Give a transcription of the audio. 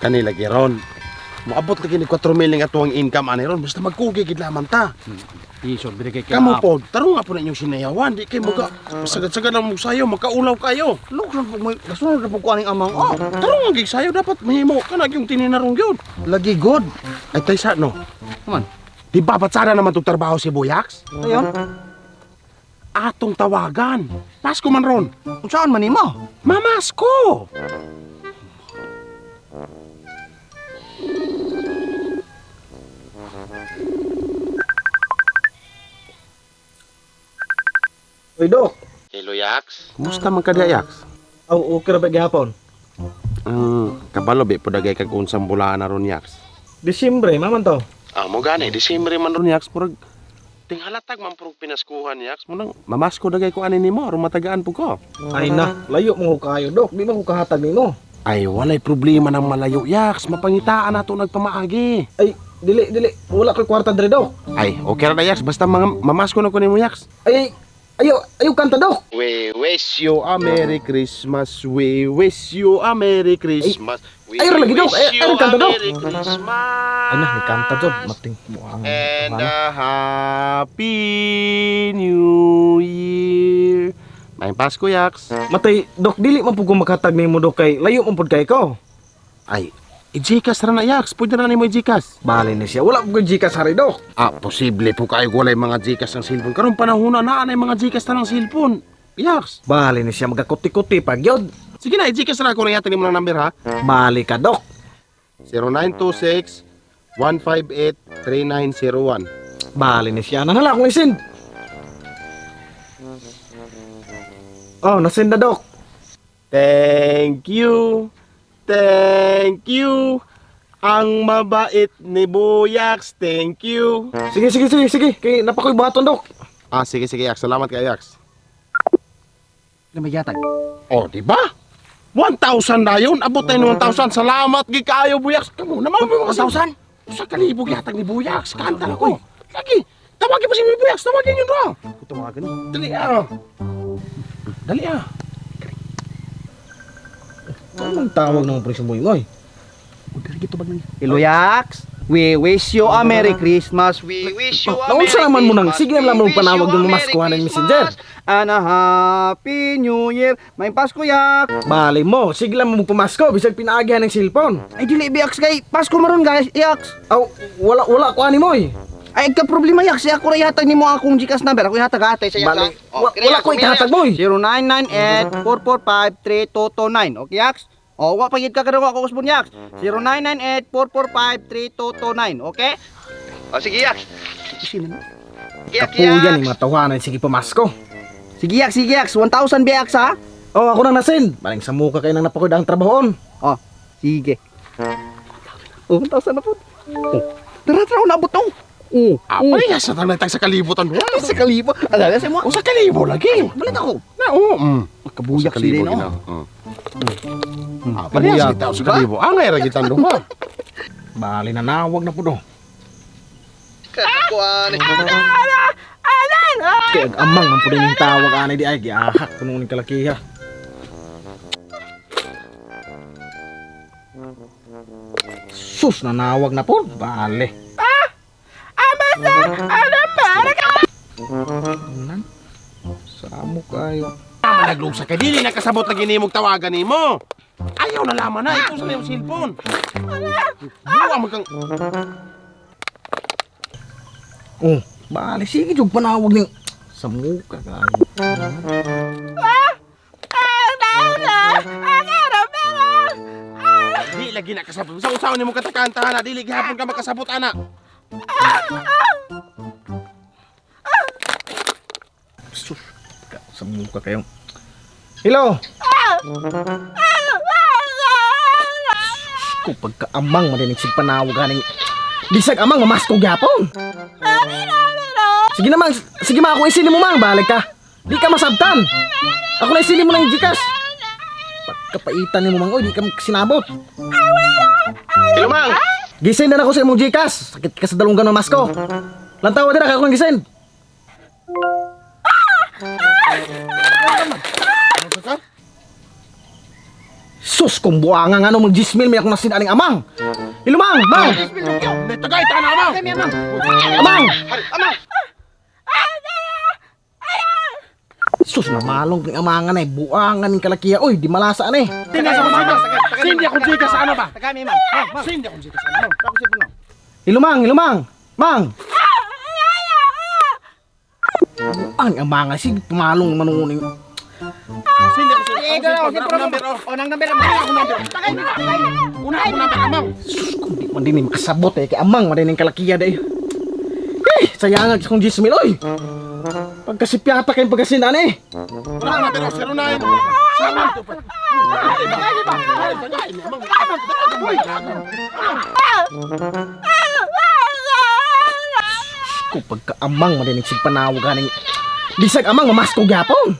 Kanila giron. Moabot lagi ni 4 million ato ang income ani ron. Basta magkugi gid lamang ta. Isod bili kay Kamu po, taro nga po na inyong sinayawan. Di kayo sagad-sagad lang mo sayo, magkaulaw kayo. Lukson po may kasunod na po ko aning amang. Oh, Taro nga gig sayo, dapat mahimo ka na yung tininarong yun. lagi good. Ay tay sa no, Man. di ba batsara naman itong trabaho si Buyaks? Ayon. Atong tawagan. Pasko man ron. Unsaan man nimo? Mamasko! Oy, Dok. Hello, Yaks. Kumusta man ka diya, Yaks? Aw, okay ra ba gihapon? Kabalo, be, podagay kag unsang bulaan na ron, Yaks. Disyembre, maman to. Mo gani, Disyembre man ron, Yaks. Purag, tinghalatag man purag pinaskuhan, Yaks. Munang, mamasko dagay ko ani nimo, aron matagaan po ko. Ay na, layo mo ko kayo, Dok. Di man ko kahatag nimo. Ay, walay problema ng malayo, Yaks. Mapangitaan na to nagpamaagi. Ay, dili. Wala ko'y kwarta diri, Dok. Ay, okay ra na, Yaks. Basta mamasko na ko nimo, Yaks. Ay, ayaw kanta, Dok. We wish you a Merry Christmas. We wish you a Merry Christmas. We Ay, lagi, Dok. Ay, kanta, Dok. Merry Christmas. Ay na, ni kanta, Dok. Mating buang. And a Happy New Year. May Pasko, Yaks. Matay, Dok, dili man po ko maghatag nimo, Dok, kay layo man pud kay ko. Ay, i-Gcash ra na, Yaks. Pwede na mo i-Gcash. Bali ni siya. Wala po ko Gcash hari, Dok. Posible po kayo walay mga Gcash ng cellphone. Karong panahon na anay mga Gcash na ng cellphone. Yaks. Bali ni siya magakuti-kuti pag yun. Sige na, i-Gcash na ako na yata mo ng number, ha? Bali ka, Dok. 0926 158 3901. Bali ni siya. Nanala akong isin. Oh, nasin na, Dok. Thank you. Thank you. Ang mabait ni Buyaks. Thank you. Sige. Kay napakoy baton, Dok. Sige, Yaks. Salamat kay Yaks. Lamay yatag. Oh, di ba? 1,000 na yun. Abot tayo ng 1,000. Salamat, gikayo, Buyaks. Kamu naman mo 1,000? Sa kalibog yatag ni Buyaks. Kanta ko. Lagi. Tawagin pa si Buyaks. Tawagin yun na. Tumagan. Dali, Dali, Anong tawag ng presyo mo yun, oy? Hello, Yaks. We wish you a Merry Christmas. We wish you a Merry Naunsa naman mo nang Christmas. sige lang mo We wish panawag you a ng Merry maskuhan ng Christmas Messenger. And a Happy New Year. May Pasko, Yaks. Bali mo, sige lang mo pumasko bisag pinaagihan ng cellphone. Ay, dili, Yaks, kay Pasko maron, guys, Yaks. Aw, wala ko ani mo, oy. Ay, ka problema, Yaks. Ako na yatag ni mo akong Gcash number. Ako yatag atay sa Yaks. Bali, wala ko ikahatag mo, oy. 0998-445-3229. Okay, Yaks? O, pagid ka kadawa ako kusbon, Yaks. 0998-445-3229. Okay? O, sige, Yaks. Sige, Kapuyan ni matawanan sige pumasko. Sige, Yaks. 1,000 Yaks, ha? Oh, ako nang nasin. Baling sa muka kay nang napakoy ang trabahoon. O, sige. O, 1,000 na po. O, tara, nabot to. O, Ay, sa tanay tayo sa kalibutan. sa kalibo. Alala sa mo. O, sa kalibo lagi. Balit ako. Kabuyak sila, no? Parehas kita sa kalibo. Angay ra gitan duha. Bali na nawag na pudo. Katakuan. Kaya amang ang pudo yung tawag anay di ay giahak kuno ni kalakiha. Sus na nawag na po. Bali. Nan. Samo kayo. Naglusa ka dili nakasabot lagi nimog tawagan nimo. Ayaw na laman na ito sa iyong cellphone. Buwa mo kang Oh, bali sige jud panawag ni sa muka kayo. di lagi nakasabot. Sa usaw nimo katakantahan na dili gihapon ka makasabot ana. Sus, sa muka kayo. Hello. Kung pagkaamang marinig sig panawag ganing bisag amang mamasko gyapon. Sige ma ako isili mo mang balik ka. Di ka masabtan. Ako na isili mo ng Gcash. Pagkapaitan ni mo mang oy, di ka sinabot. Hello mang. Gisend na ako sa imong Gcash. Sakit ka sa dalunggan ng masko. Lantaw dira ka akong gisend. Sus, kung buwangan ano mong gismil, may akong nasinaling amang. Ilumang, mang! Tagay, tayo na, amang! Amang! Sus, namalong ng amangan eh. Buwangan ng kalakiya. Uy, di malasaan eh. Sindi akong jikas! Sindi akong jikas sa ano ba? Tagami, mang. Sindi akong jikas sa ano? Ako si Puno. Ilumang! Mang! Ang amangan, sige, pumalong manunin. Sindi akong Eh, dalaw, si Puno. O, nang number mo. Tagami. Una ako number, amang! Sus, kung di man din makasabot eh. Kay amang, man din ng kalakiya dahil. Eh, sayang ang kong gismil, oy. Pagkasipyata kayong pagkasinan eh. Una ako number, 09. Sama ito pa. Kung pagkaamang, man din ng sigpanawag ka ng... Bisag amang, mamasko gyapon.